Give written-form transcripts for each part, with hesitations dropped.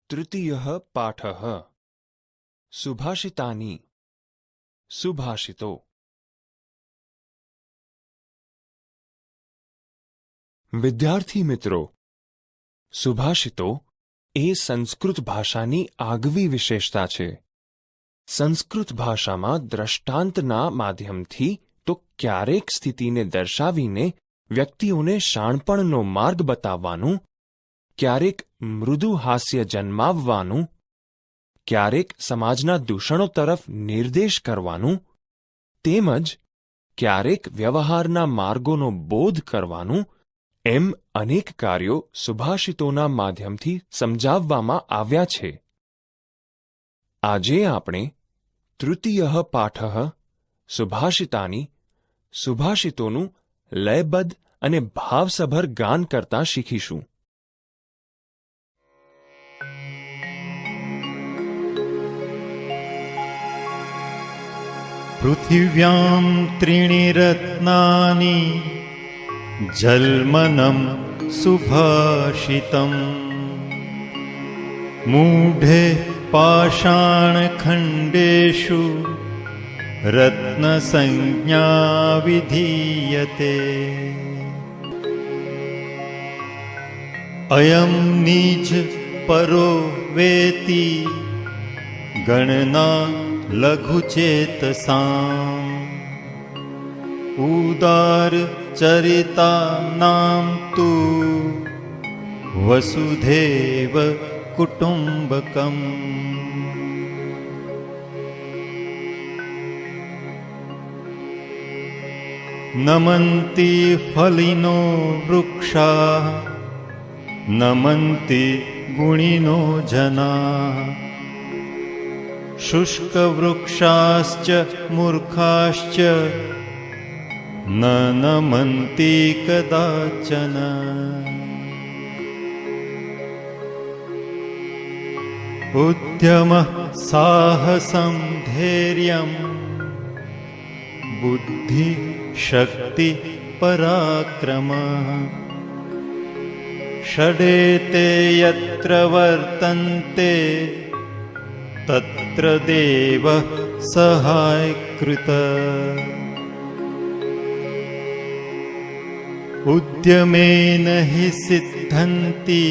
तृतीयः पाठः सुभाषितानि सुभाषितो। વિદ્યાર્થી મિત્રો, સુભાષિતો એ સંસ્કૃત ભાષાની આગવી વિશેષતા છે. સંસ્કૃત ભાષામાં દ્રષ્ટાંતના માધ્યમથી તો ક્યારેક સ્થિતિને દર્શાવીને વ્યક્તિઓને શાણપણનો માર્ગ બતાવવાનું, ક્યારેક મૃદુ હાસ્ય જન્માવવાનું, ક્યારેક સમાજના દૂષણો તરફ નિર્દેશ કરવાનું, તેમજ ક્યારેક વ્યવહારના માર્ગોનો બોધ કરવાનું એમ અનેક કાર્યો સુભાષિતોના માધ્યમથી સમજાવવામાં આવ્યા છે. આજે આપણે તૃતીય પાઠ સુભાષિતાની સુભાષિતોનું લયબદ્ધ અને ભાવસભર ગાન કરતા શીખીશું. પૃથિવ્યાં ત્રીણિ રત્નાની જલ્મનમ સુભાષિતમ મૂઢે પાષાણખંડેષુ રત્નસંજ્ઞા વિધીયતે. અયં નિજ પરો વેતિ ગણના લઘુચેતસામ ઉદાર ચરિતાનામ તુ વસુધૈવ કુટુંબકમ. નમન્તિ ફલિનો વૃક્ષા નમન્તિ ગુણિનો જના શુષ્કવૃક્ષાશ્ચ મૂર્ખાશ્ચ ન નમન્તિ કદાચન. ઉદ્યમઃ સાહસં ધૈર્યં બુદ્ધિ શક્તિ પરાક્રમઃ ષડેતે યત્ર વર્તન્તે તત્ર દેવઃ સહાયકૃત. ઉદ્યમેન હિ સિદ્ધન્તિ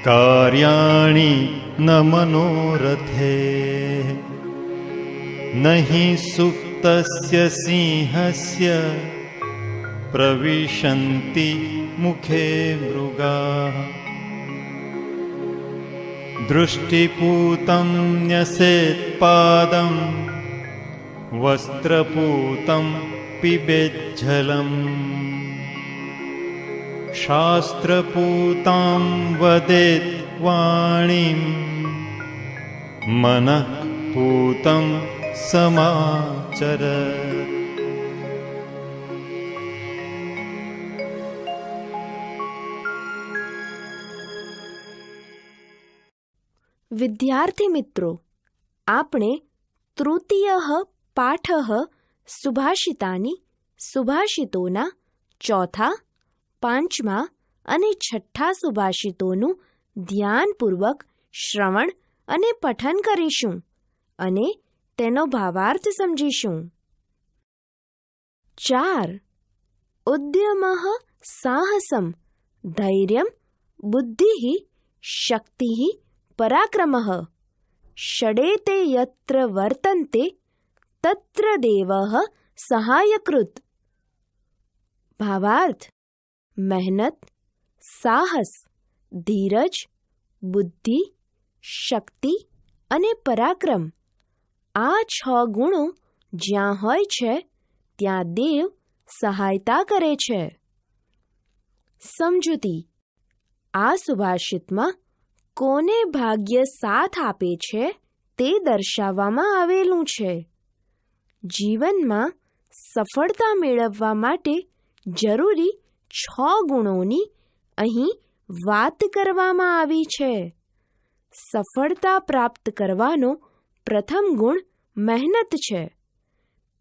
કાર્યાણિ ન મનોરથે નહિ સુપ્તસ્ય સિંહસ્ય પ્રવિશન્તિ મુખે મૃગાઃ. દૃષ્ટિપૂतं ન્યસેત પાદં વસ્ત્રપૂतं પિબેજ્જલમ શાસ્ત્રપૂતાં વદેત વાણીં મનઃપૂतं સમાચરત. વિદ્યાર્થી મિત્રો, આપણે તૃતીય પાઠ સુભાષિતાની સુભાષિતોના ચોથા, પાંચમા અને છઠ્ઠા સુભાષિતોનું ધ્યાનપૂર્વક શ્રવણ અને પઠન કરીશું અને તેનો ભાવાર્થ સમજીશું. 4. ઉદ્યમઃ સાહસં ધૈર્યં બુદ્ધિઃ શક્તિઃ પરાક્રમઃ ષડેતે યત્ર વર્તન્તે તત્ર દેવઃ સહાયકૃત. ભાવાર્થ: મહેનત, સાહસ, ધીરજ, બુદ્ધિ, શક્તિ અને પરાક્રમ આ 6 ગુણો જ્યાં હોય છે ત્યાં દેવ સહાયતા કરે છે. સમજૂતી: આ સુભાષિતમાં કોને ભાગ્ય સાથ આપે છે તે દર્શાવવામાં આવેલું છે. જીવનમાં સફળતા મેળવવા માટે જરૂરી 6 ગુણોની અહીં વાત કરવામાં આવી છે. સફળતા પ્રાપ્ત કરવાનો પ્રથમ ગુણ મહેનત છે.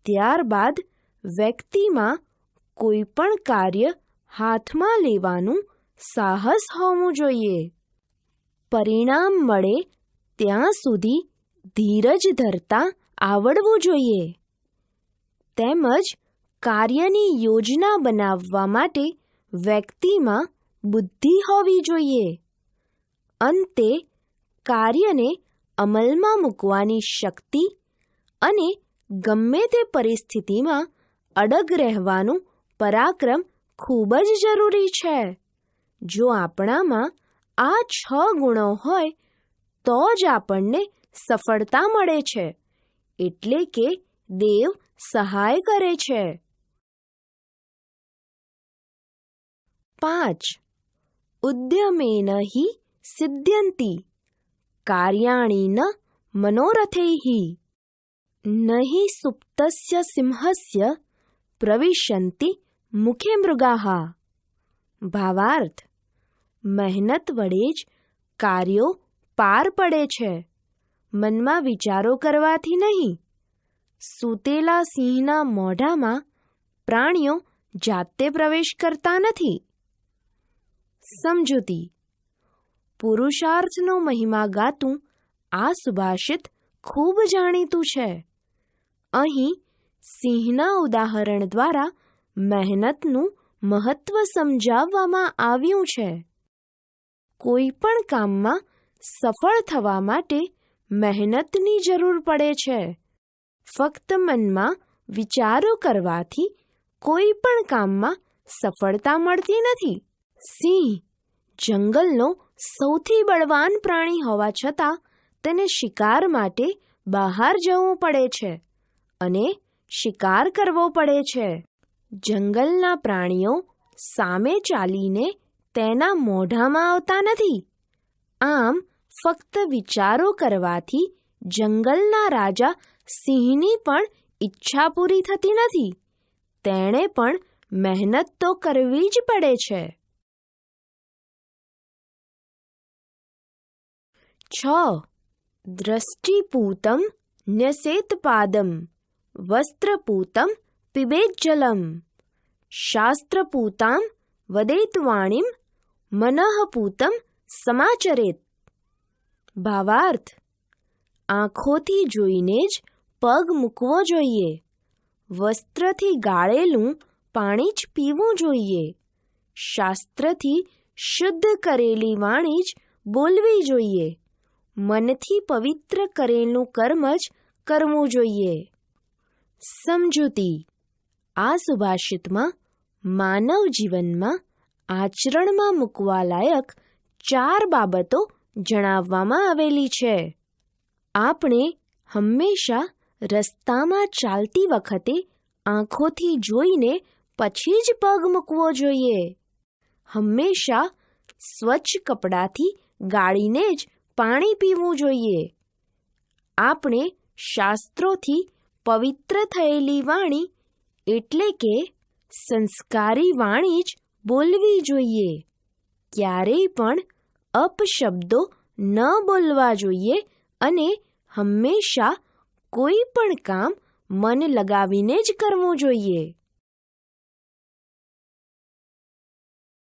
ત્યારબાદ વ્યક્તિમાં કોઈ પણ કાર્ય હાથમાં લેવાનું સાહસ હોવું જોઈએ. પરિણામ મળે ત્યાં સુધી ધીરજ ધરતા આવડવું જોઈએ. તેમજ કાર્યની યોજના બનાવવા માટે વ્યક્તિમાં બુદ્ધિ હોવી જોઈએ. અંતે કાર્યને અમલમાં મૂકવાની શક્તિ અને ગમે તે પરિસ્થિતિમાં અડગ રહેવાનું પરાક્રમ ખૂબ જ જરૂરી છે. જો આપણામાં આ 6 ગુણો હોય તો જ આપણને સફળતા મળે છે, એટલે કે દેવ સહાય કરે છે. 5. ઉદ્યમેન હિ સિદ્ધ્યન્તિ કાર્યાણિ ન મનોરથૈઃ નહિ સુપ્તસ્ય સિંહસ્ય પ્રવિશન્તિ મુખે મૃગાઃ. ભાવાર્થ: મહેનત વડે જ કાર્યો પાર પડે છે, મનમાં વિચારો કરવાથી નહીં. સૂતેલા સિંહના મોઢામાં પ્રાણીઓ જાતે પ્રવેશ કરતા નથી. સમજૂતી: પુરુષાર્થનો મહિમા ગાતું આ સુભાષિત ખૂબ જાણીતું છે. અહીં સિંહના ઉદાહરણ દ્વારા મહેનતનું મહત્વ સમજાવવામાં આવ્યું છે. કોઈ પણ કામમાં સફળ થવા માટે મહેનતની જરૂર પડે છે. ફક્ત મનમાં વિચારો કરવાથી કોઈ પણ કામમાં સફળતા મળતી નથી. સિંહ જંગલનો સૌથી બળવાન પ્રાણી હોવા છતાં તેને શિકાર માટે બહાર જવું પડે છે અને શિકાર કરવો પડે છે. જંગલના પ્રાણીઓ સામે ચાલીને તેના મોઢામાં આવતા નથી. આમ ફક્ત વિચારો કરવાથી જંગલના રાજા સિંહની પણ ઈચ્છા પૂરી થતી નથી. તેણે પણ મહેનત તો કરવી જ પડે છે. 6. દ્રષ્ટિપૂતમ ન્યસેત્પાદમ વસ્ત્રપૂતમ પિબેજ્જલમ શાસ્ત્રપૂતામ વદેત્વાણીમ મનઃપૂતમ સમાચરેત. ભાવાર્થ: આંખોથી જોઈને જ પગ મૂકવો જોઈએ. વસ્ત્રથી ગાળેલું પાણી જ પીવું જોઈએ. શાસ્ત્રથી શુદ્ધ કરેલી વાણી જ બોલવી જોઈએ. મનથી પવિત્ર કરેલું કર્મ જ કરવું જોઈએ. સમજૂતી: આ સુભાષિતમાં માનવ જીવનમાં આચરણમાં મૂકવા લાયક 4 બાબતો જણાવવામાં આવેલી છે. આપણે હંમેશા રસ્તામાં ચાલતી વખતે આંખોથી જોઈને પછી જ પગ મૂકવો જોઈએ. હંમેશા સ્વચ્છ કપડાથી ગાળીને જ પાણી પીવું જોઈએ. આપણે શાસ્ત્રોથી પવિત્ર થયેલી વાણી એટલે કે સંસ્કારી વાણી જ બોલવી જોઈએ. ક્યારેય પણ અપશબ્દો ન બોલવા જોઈએ અને હંમેશા કોઈ પણ કામ મન લગાવીને જ કરવું જોઈએ.